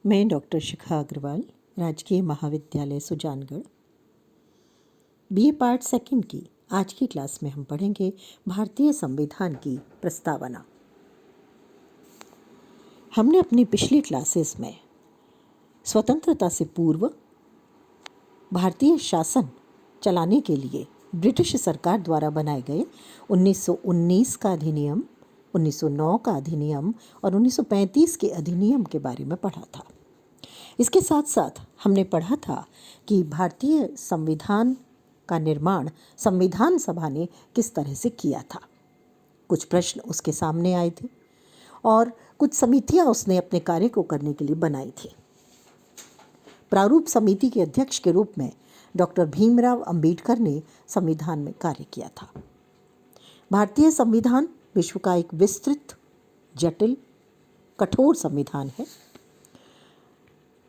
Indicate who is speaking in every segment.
Speaker 1: मैं डॉक्टर शिखा अग्रवाल, राजकीय महाविद्यालय सुजानगढ़, बीए पार्ट सेकंड की आज की क्लास में हम पढ़ेंगे भारतीय संविधान की प्रस्तावना। हमने अपनी पिछली क्लासेस में स्वतंत्रता से पूर्व भारतीय शासन चलाने के लिए ब्रिटिश सरकार द्वारा बनाए गए 1919 का अधिनियम, 1909 का अधिनियम और 1935 के अधिनियम के बारे में पढ़ा था। इसके साथ साथ हमने पढ़ा था कि भारतीय संविधान का निर्माण संविधान सभा ने किस तरह से किया था। कुछ प्रश्न उसके सामने आए थे और कुछ समितियां उसने अपने कार्य को करने के लिए बनाई थी। प्रारूप समिति के अध्यक्ष के रूप में डॉक्टर भीमराव अंबेडकर ने संविधान में कार्य किया था। भारतीय संविधान विश्व का एक विस्तृत, जटिल, कठोर संविधान है।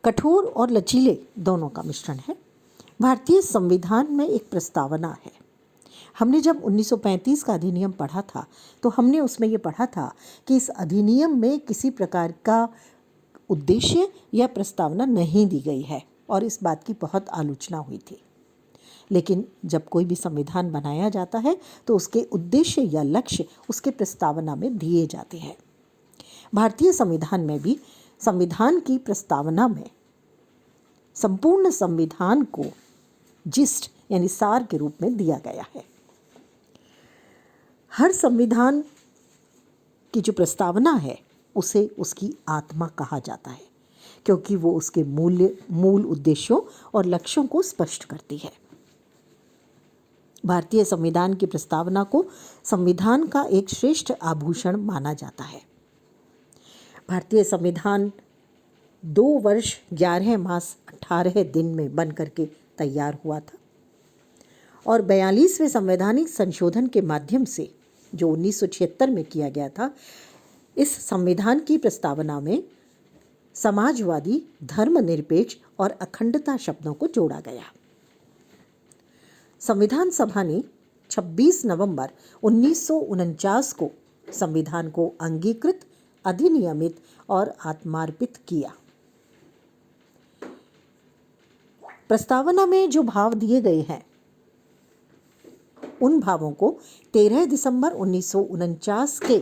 Speaker 1: कठोर और लचीले दोनों का मिश्रण है। भारतीय संविधान में एक प्रस्तावना है। हमने जब 1935 का अधिनियम पढ़ा था तो हमने उसमें ये पढ़ा था कि इस अधिनियम में किसी प्रकार का उद्देश्य या प्रस्तावना नहीं दी गई है और इस बात की बहुत आलोचना हुई थी। लेकिन जब कोई भी संविधान बनाया जाता है तो उसके उद्देश्य या लक्ष्य उसके प्रस्तावना में दिए जाते हैं। भारतीय संविधान में भी संविधान की प्रस्तावना में संपूर्ण संविधान को जिस्ट यानी सार के रूप में दिया गया है। हर संविधान की जो प्रस्तावना है उसे उसकी आत्मा कहा जाता है, क्योंकि वो उसके मूल उद्देश्यों और लक्ष्यों को स्पष्ट करती है। भारतीय संविधान की प्रस्तावना को संविधान का एक श्रेष्ठ आभूषण माना जाता है। भारतीय संविधान 2 वर्ष 11 मास 18 दिन में बन करके तैयार हुआ था और 42वें संवैधानिक संशोधन के माध्यम से, जो 1976 में किया गया था, इस संविधान की प्रस्तावना में समाजवादी, धर्मनिरपेक्ष और अखंडता शब्दों को जोड़ा गया। संविधान सभा ने 26 नवंबर 1949 को संविधान को अंगीकृत, अधिनियमित और आत्मार्पित किया। प्रस्तावना में जो भाव दिए गए हैं उन भावों को 13 दिसंबर 1949 के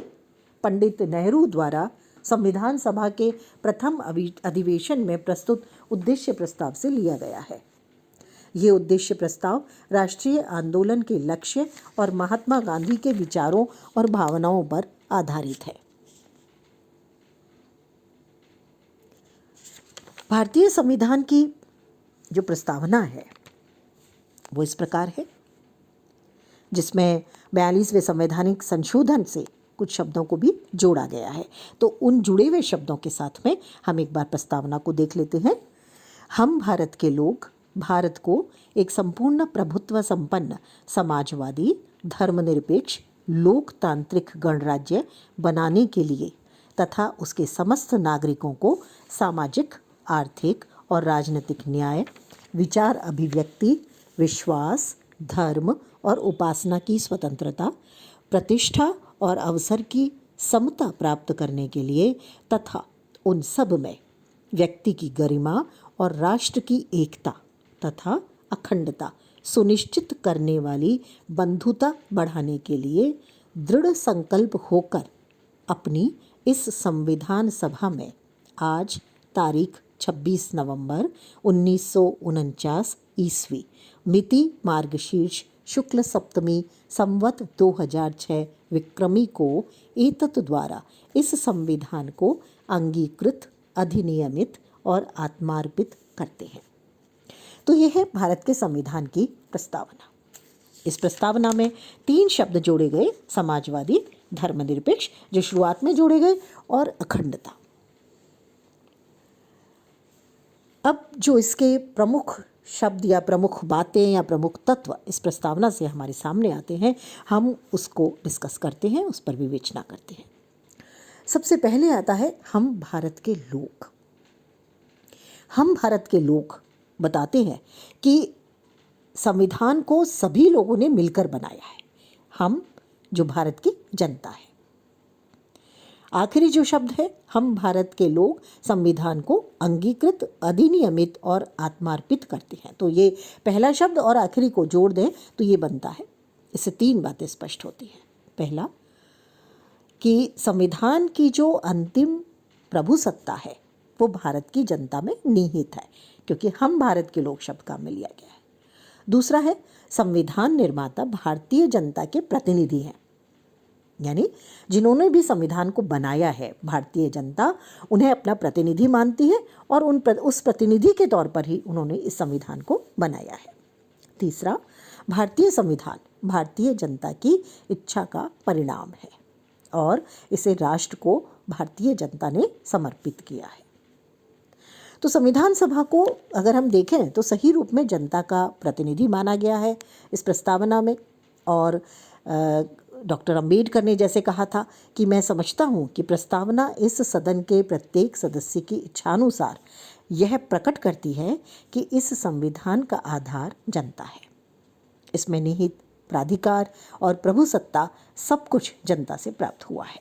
Speaker 1: पंडित नेहरू द्वारा संविधान सभा के प्रथम अधिवेशन में प्रस्तुत उद्देश्य प्रस्ताव से लिया गया है। ये उद्देश्य प्रस्ताव राष्ट्रीय आंदोलन के लक्ष्य और महात्मा गांधी के विचारों और भावनाओं पर आधारित है। भारतीय संविधान की जो प्रस्तावना है वो इस प्रकार है, जिसमें 42वें संवैधानिक संशोधन से कुछ शब्दों को भी जोड़ा गया है। तो उन जुड़े हुए शब्दों के साथ में हम एक बार प्रस्तावना को देख लेते हैं। हम भारत के लोग भारत को एक संपूर्ण प्रभुत्व संपन्न, समाजवादी, धर्मनिरपेक्ष, लोकतांत्रिक गणराज्य बनाने के लिए तथा उसके समस्त नागरिकों को सामाजिक, आर्थिक और राजनीतिक न्याय, विचार अभिव्यक्ति, विश्वास, धर्म और उपासना की स्वतंत्रता, प्रतिष्ठा और अवसर की समता प्राप्त करने के लिए तथा उन सब में व्यक्ति की गरिमा और राष्ट्र की एकता तथा अखंडता सुनिश्चित करने वाली बंधुता बढ़ाने के लिए दृढ़ संकल्प होकर अपनी इस संविधान सभा में आज तारीख 26 नवंबर 1949 ईस्वी, मिति मार्गशीर्ष शुक्ल सप्तमी संवत 2006 विक्रमी को एतत् द्वारा इस संविधान को अंगीकृत, अधिनियमित और आत्मार्पित करते हैं। तो यह है भारत के संविधान की प्रस्तावना। इस प्रस्तावना में 3 शब्द जोड़े गए, समाजवादी, धर्मनिरपेक्ष जो शुरुआत में जोड़े गए, और अखंडता। अब जो इसके प्रमुख शब्द या प्रमुख बातें या प्रमुख तत्व इस प्रस्तावना से हमारे सामने आते हैं, हम उसको डिस्कस करते हैं, उस पर विवेचना करते हैं। सबसे पहले आता है हम भारत के लोग। हम भारत के लोग बताते हैं कि संविधान को सभी लोगों ने मिलकर बनाया है। हम जो भारत की जनता है। आखिरी जो शब्द है, हम भारत के लोग संविधान को अंगीकृत, अधिनियमित और आत्मार्पित करते हैं। तो ये पहला शब्द और आखिरी को जोड़ दें तो ये बनता है। इससे 3 बातें स्पष्ट होती हैं। पहला कि संविधान की जो अंतिम प्रभु सत्ता है वो भारत की जनता में निहित है, क्योंकि हम भारत के लोग शब्द का में लिया गया है। दूसरा है, संविधान निर्माता भारतीय जनता के प्रतिनिधि हैं, यानी जिन्होंने भी संविधान को बनाया है भारतीय जनता उन्हें अपना प्रतिनिधि मानती है और उस प्रतिनिधि के तौर पर ही उन्होंने इस संविधान को बनाया है। तीसरा, भारतीय संविधान भारतीय जनता की इच्छा का परिणाम है और इसे राष्ट्र को भारतीय जनता ने समर्पित किया है। तो संविधान सभा को अगर हम देखें तो सही रूप में जनता का प्रतिनिधि माना गया है इस प्रस्तावना में। और डॉक्टर अंबेडकर ने जैसे कहा था कि मैं समझता हूँ कि प्रस्तावना इस सदन के प्रत्येक सदस्य की इच्छानुसार यह प्रकट करती है कि इस संविधान का आधार जनता है। इसमें निहित प्राधिकार और प्रभुसत्ता सब कुछ जनता से प्राप्त हुआ है।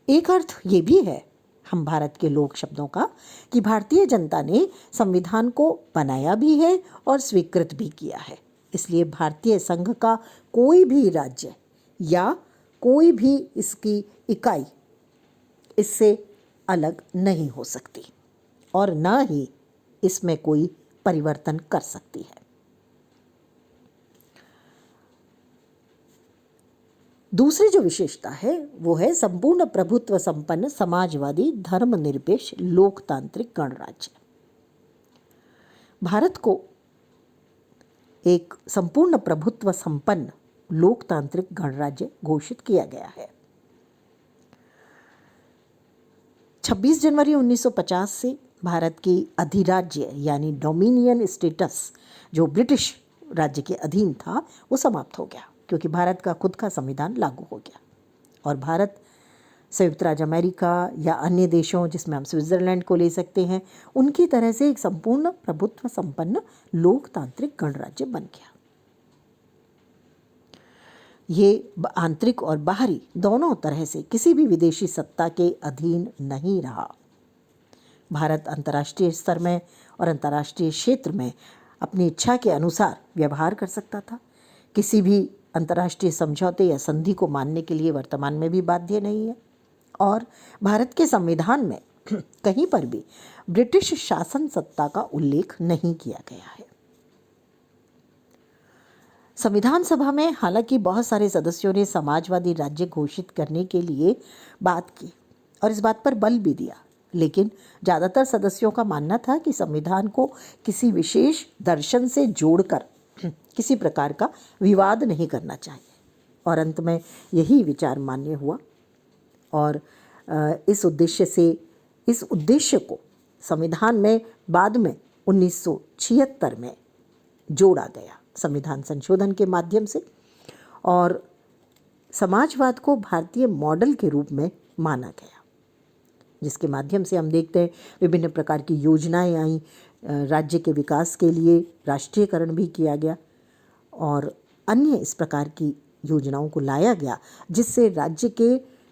Speaker 1: एक अर्थ ये भी है हम भारत के लोग शब्दों का कि भारतीय जनता ने संविधान को बनाया भी है और स्वीकृत भी किया है। इसलिए भारतीय संघ का कोई भी राज्य या कोई भी इसकी इकाई इससे अलग नहीं हो सकती और ना ही इसमें कोई परिवर्तन कर सकती है। दूसरी जो विशेषता है वो है संपूर्ण प्रभुत्व संपन्न समाजवादी धर्मनिरपेक्ष लोकतांत्रिक गणराज्य। भारत को एक संपूर्ण प्रभुत्व संपन्न लोकतांत्रिक गणराज्य घोषित किया गया है। 26 जनवरी 1950 से भारत की अधिराज्य यानी डोमिनियन स्टेटस जो ब्रिटिश राज्य के अधीन था वो समाप्त हो गया, क्योंकि भारत का खुद का संविधान लागू हो गया और भारत संयुक्त राज्य अमेरिका या अन्य देशों जिसमें हम स्विट्ज़रलैंड को ले सकते हैं उनकी तरह से एक संपूर्ण प्रभुत्व संपन्न लोकतांत्रिक गणराज्य बन गया। ये आंतरिक और बाहरी दोनों तरह से किसी भी विदेशी सत्ता के अधीन नहीं रहा। भारत अंतर्राष्ट्रीय स्तर में और अंतर्राष्ट्रीय क्षेत्र में अपनी इच्छा के अनुसार व्यवहार कर सकता था। किसी भी अंतर्राष्ट्रीय समझौते या संधि को मानने के लिए वर्तमान में भी बाध्य नहीं है और भारत के संविधान में कहीं पर भी ब्रिटिश शासन सत्ता का उल्लेख नहीं किया गया है। संविधान सभा में हालांकि बहुत सारे सदस्यों ने समाजवादी राज्य घोषित करने के लिए बात की और इस बात पर बल भी दिया, लेकिन ज़्यादातर सदस्यों का मानना था कि संविधान को किसी विशेष दर्शन से जोड़कर किसी प्रकार का विवाद नहीं करना चाहिए और अंत में यही विचार मान्य हुआ और इस उद्देश्य को संविधान में बाद में 1976 में जोड़ा गया संविधान संशोधन के माध्यम से और समाजवाद को भारतीय मॉडल के रूप में माना गया, जिसके माध्यम से हम देखते हैं विभिन्न प्रकार की योजनाएं आई, राज्य के विकास के लिए राष्ट्रीयकरण भी किया गया और अन्य इस प्रकार की योजनाओं को लाया गया जिससे राज्य के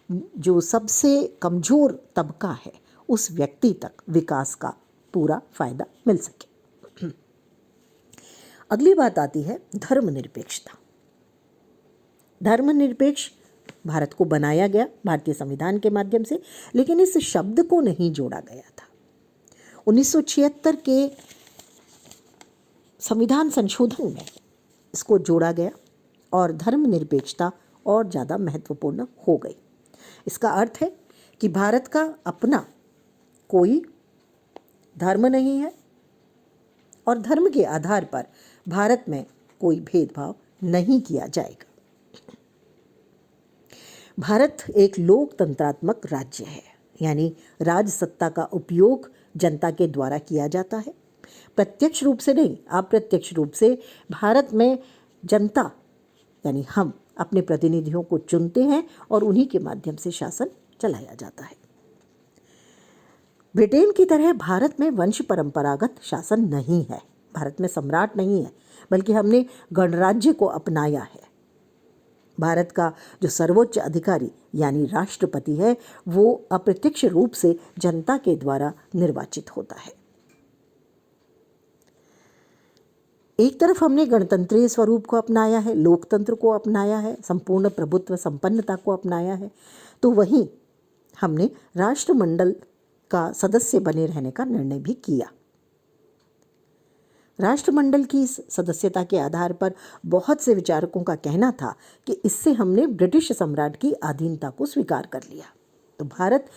Speaker 1: जो सबसे कमज़ोर तबका है उस व्यक्ति तक विकास का पूरा फायदा मिल सके। अगली बात आती है धर्मनिरपेक्षता। धर्मनिरपेक्ष भारत को बनाया गया भारतीय संविधान के माध्यम से, लेकिन इस शब्द को नहीं जोड़ा गया था। 1976 के संविधान संशोधन में इसको जोड़ा गया और धर्मनिरपेक्षता और ज़्यादा महत्वपूर्ण हो गई। इसका अर्थ है कि भारत का अपना कोई धर्म नहीं है और धर्म के आधार पर भारत में कोई भेदभाव नहीं किया जाएगा। भारत एक लोकतंत्रात्मक राज्य है, यानी राजसत्ता का उपयोग जनता के द्वारा किया जाता है। प्रत्यक्ष रूप से नहीं, अप्रत्यक्ष रूप से भारत में जनता यानी हम अपने प्रतिनिधियों को चुनते हैं और उन्हीं के माध्यम से शासन चलाया जाता है। ब्रिटेन की तरह भारत में वंश परंपरागत शासन नहीं है। भारत में सम्राट नहीं है, बल्कि हमने गणराज्य को अपनाया है। भारत का जो सर्वोच्च अधिकारी यानी राष्ट्रपति है वो अप्रत्यक्ष रूप से जनता के द्वारा निर्वाचित होता है। एक तरफ हमने गणतंत्रीय स्वरूप को अपनाया है, लोकतंत्र को अपनाया है, संपूर्ण प्रभुत्व संपन्नता को अपनाया है, तो वहीं हमने राष्ट्रमंडल का सदस्य बने रहने का निर्णय भी किया। राष्ट्रमंडल की इस सदस्यता के आधार पर बहुत से विचारकों का कहना था कि इससे हमने ब्रिटिश सम्राट की अधीनता को स्वीकार कर लिया। तो भारत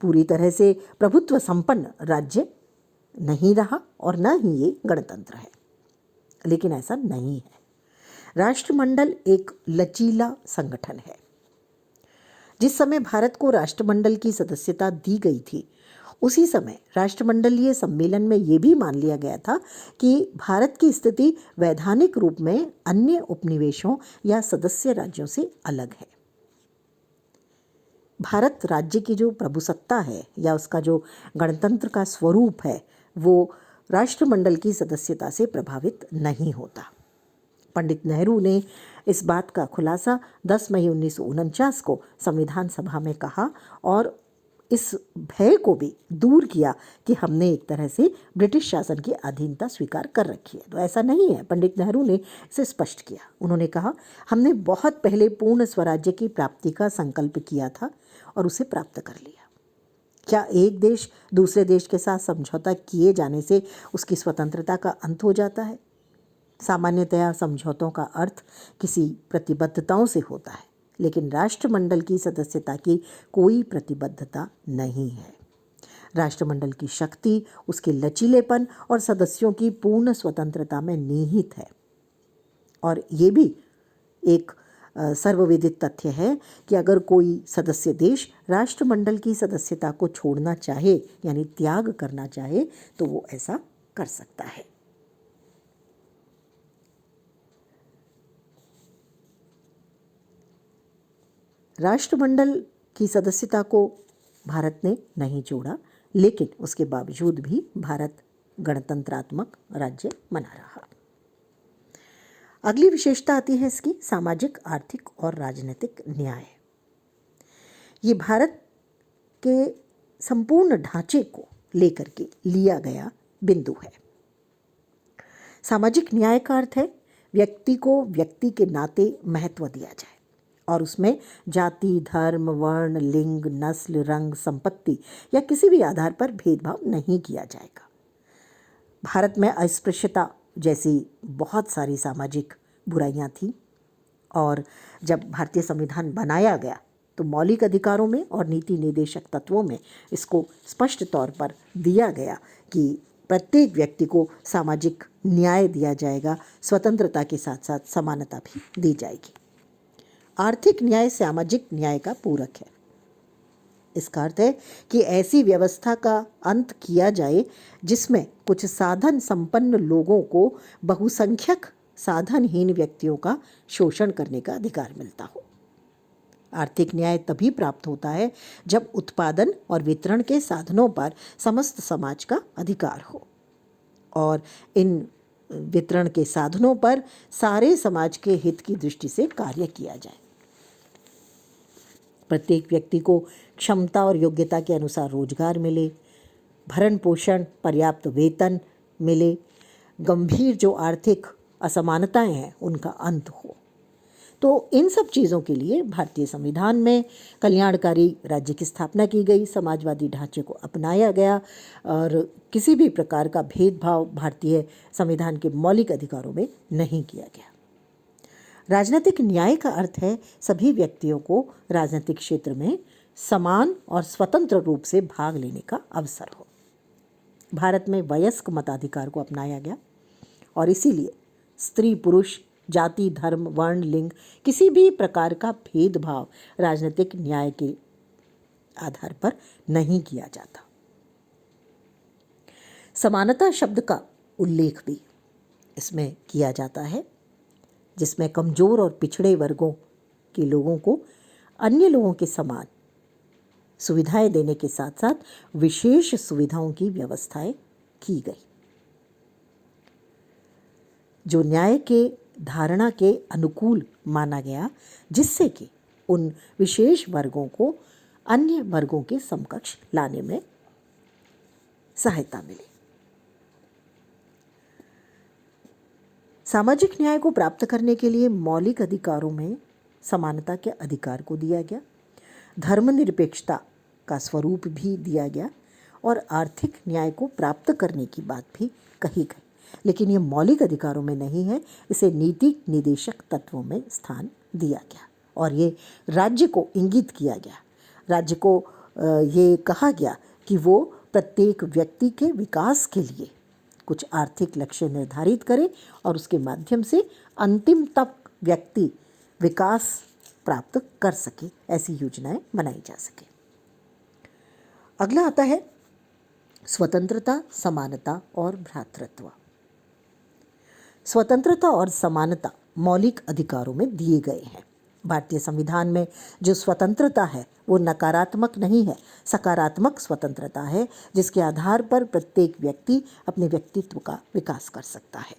Speaker 1: पूरी तरह से प्रभुत्व संपन्न राज्य नहीं रहा और न ही ये गणतंत्र है, लेकिन ऐसा नहीं है। राष्ट्रमंडल एक लचीला संगठन है। जिस समय भारत को राष्ट्रमंडल की सदस्यता दी गई थी, उसी समय राष्ट्रमंडलीय सम्मेलन में ये भी मान लिया गया था कि भारत की स्थिति वैधानिक रूप में अन्य उपनिवेशों या सदस्य राज्यों से अलग है। भारत राज्य की जो प्रभुसत्ता है या उसका जो गणतंत्र का स्वरूप है, वो राष्ट्रमंडल की सदस्यता से प्रभावित नहीं होता। पंडित नेहरू ने इस बात का खुलासा 10 मई 1949 को संविधान सभा में कहा और इस भय को भी दूर किया कि हमने एक तरह से ब्रिटिश शासन की अधीनता स्वीकार कर रखी है। तो ऐसा नहीं है। पंडित नेहरू ने इसे स्पष्ट किया। उन्होंने कहा, हमने बहुत पहले पूर्ण स्वराज्य की प्राप्ति का संकल्प किया था और उसे प्राप्त कर लिया। क्या एक देश दूसरे देश के साथ समझौता किए जाने से उसकी स्वतंत्रता का अंत हो जाता है? सामान्यतया समझौतों का अर्थ किसी प्रतिबद्धताओं से होता है, लेकिन राष्ट्रमंडल की सदस्यता की कोई प्रतिबद्धता नहीं है। राष्ट्रमंडल की शक्ति उसके लचीलेपन और सदस्यों की पूर्ण स्वतंत्रता में निहित है। और ये भी एक सर्वविदित तथ्य है कि अगर कोई सदस्य देश राष्ट्रमंडल की सदस्यता को छोड़ना चाहे यानी त्याग करना चाहे तो वो ऐसा कर सकता है। राष्ट्रमंडल की सदस्यता को भारत ने नहीं छोड़ा, लेकिन उसके बावजूद भी भारत गणतंत्रात्मक राज्य बना रहा। अगली विशेषता आती है इसकी सामाजिक, आर्थिक और राजनीतिक न्याय। ये भारत के संपूर्ण ढांचे को लेकर के लिया गया बिंदु है। सामाजिक न्याय का अर्थ है व्यक्ति को व्यक्ति के नाते महत्व दिया जाए और उसमें जाति, धर्म, वर्ण, लिंग, नस्ल, रंग, संपत्ति या किसी भी आधार पर भेदभाव नहीं किया जाएगा। भारत में अस्पृश्यता जैसी बहुत सारी सामाजिक बुराइयां थीं और जब भारतीय संविधान बनाया गया तो मौलिक अधिकारों में और नीति निर्देशक तत्वों में इसको स्पष्ट तौर पर दिया गया कि प्रत्येक व्यक्ति को सामाजिक न्याय दिया जाएगा, स्वतंत्रता के साथ साथ समानता भी दी जाएगी। आर्थिक न्याय सामाजिक न्याय का पूरक है। इसका अर्थ है कि ऐसी व्यवस्था का अंत किया जाए जिसमें कुछ साधन संपन्न लोगों को बहुसंख्यक साधनहीन व्यक्तियों का शोषण करने का अधिकार मिलता हो। आर्थिक न्याय तभी प्राप्त होता है जब उत्पादन और वितरण के साधनों पर समस्त समाज का अधिकार हो और इन वितरण के साधनों पर सारे समाज के हित की दृष्टि से कार्य किया जाए। प्रत्येक व्यक्ति को क्षमता और योग्यता के अनुसार रोजगार मिले, भरण पोषण, पर्याप्त वेतन मिले, गंभीर जो आर्थिक असमानताएं हैं उनका अंत हो। तो इन सब चीज़ों के लिए भारतीय संविधान में कल्याणकारी राज्य की स्थापना की गई, समाजवादी ढांचे को अपनाया गया और किसी भी प्रकार का भेदभाव भारतीय संविधान के मौलिक अधिकारों में नहीं किया गया। राजनीतिक न्याय का अर्थ है सभी व्यक्तियों को राजनीतिक क्षेत्र में समान और स्वतंत्र रूप से भाग लेने का अवसर हो। भारत में वयस्क मताधिकार को अपनाया गया और इसीलिए स्त्री पुरुष, जाति, धर्म, वर्ण, लिंग किसी भी प्रकार का भेदभाव राजनीतिक न्याय के आधार पर नहीं किया जाता। समानता शब्द का उल्लेख भी इसमें किया जाता है, जिसमें कमजोर और पिछड़े वर्गों के लोगों को अन्य लोगों के समान सुविधाएं देने के साथ साथ विशेष सुविधाओं की व्यवस्थाएं की गई। जो न्याय के धारणा के अनुकूल माना गया, जिससे कि उन विशेष वर्गों को अन्य वर्गों के समकक्ष लाने में सहायता मिली। सामाजिक न्याय को प्राप्त करने के लिए मौलिक अधिकारों में समानता के अधिकार को दिया गया, धर्मनिरपेक्षता का स्वरूप भी दिया गया और आर्थिक न्याय को प्राप्त करने की बात भी कही गई। लेकिन ये मौलिक अधिकारों में नहीं है, इसे नीति निदेशक तत्वों में स्थान दिया गया और ये राज्य को इंगित किया गया। राज्य को ये कहा गया कि वो प्रत्येक व्यक्ति के विकास के लिए कुछ आर्थिक लक्ष्य निर्धारित करे और उसके माध्यम से अंतिम तक व्यक्ति विकास प्राप्त कर सके, ऐसी योजनाएं बनाई जा सके। अगला आता है स्वतंत्रता, समानता और भ्रातृत्व। स्वतंत्रता और समानता मौलिक अधिकारों में दिए गए हैं। भारतीय संविधान में जो स्वतंत्रता है वो नकारात्मक नहीं है, सकारात्मक स्वतंत्रता है, जिसके आधार पर प्रत्येक व्यक्ति अपने व्यक्तित्व का विकास कर सकता है।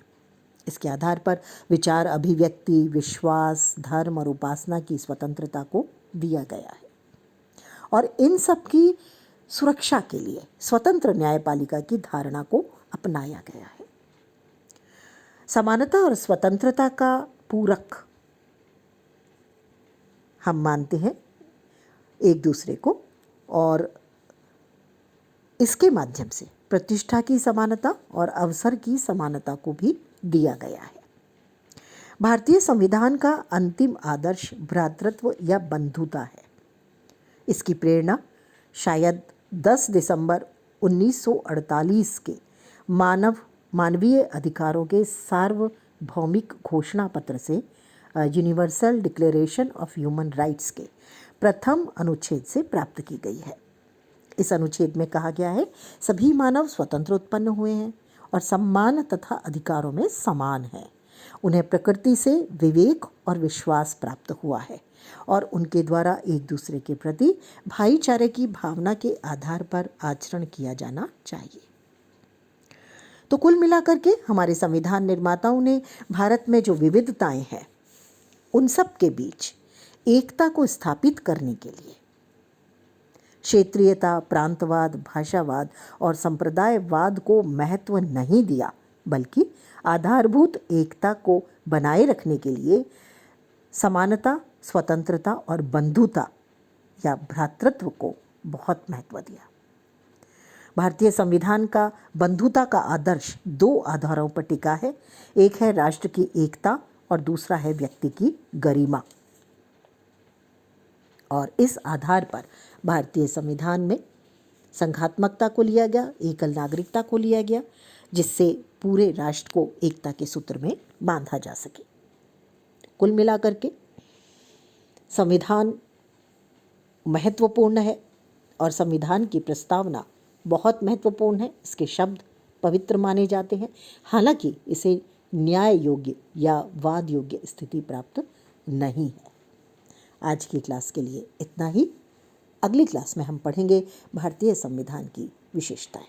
Speaker 1: इसके आधार पर विचार अभिव्यक्ति, विश्वास, धर्म और उपासना की स्वतंत्रता को दिया गया है और इन सब की सुरक्षा के लिए स्वतंत्र न्यायपालिका की धारणा को अपनाया गया है। समानता और स्वतंत्रता का पूरक हम मानते हैं एक दूसरे को और इसके माध्यम से प्रतिष्ठा की समानता और अवसर की समानता को भी दिया गया है। भारतीय संविधान का अंतिम आदर्श भ्रातृत्व या बंधुता है। इसकी प्रेरणा शायद 10 दिसंबर 1948 के मानवीय अधिकारों के सार्वभौमिक घोषणा पत्र से universal declaration of human rights के प्रथम अनुच्छेद से प्राप्त की गई है। इस अनुच्छेद में कहा गया है, सभी मानव स्वतंत्र उत्पन्न हुए हैं और सम्मान तथा अधिकारों में समान हैं। उन्हें प्रकृति से विवेक और विश्वास प्राप्त हुआ है और उनके द्वारा एक दूसरे के प्रति भाईचारे की भावना के आधार पर आचरण किया जाना चाहिए। तो कुल मिलाकर के हमारे संविधान निर्माताओं ने भारत में जो विविधताएं हैं उन सब के बीच एकता को स्थापित करने के लिए क्षेत्रीयता, प्रांतवाद, भाषावाद और संप्रदायवाद को महत्व नहीं दिया, बल्कि आधारभूत एकता को बनाए रखने के लिए समानता, स्वतंत्रता और बंधुता या भ्रातृत्व को बहुत महत्व दिया। भारतीय संविधान का बंधुता का आदर्श 2 आधारों पर टिका है। एक है राष्ट्र की एकता और दूसरा है व्यक्ति की गरिमा। और इस आधार पर भारतीय संविधान में संघात्मकता को लिया गया, एकल नागरिकता को लिया गया, जिससे पूरे राष्ट्र को एकता के सूत्र में बांधा जा सके। कुल मिलाकर के संविधान महत्वपूर्ण है और संविधान की प्रस्तावना बहुत महत्वपूर्ण है। इसके शब्द पवित्र माने जाते हैं, हालांकि इसे न्याय योग्य या वाद योग्य स्थिति प्राप्त नहीं है। आज की क्लास के लिए इतना ही। अगली क्लास में हम पढ़ेंगे भारतीय संविधान की विशेषताएं।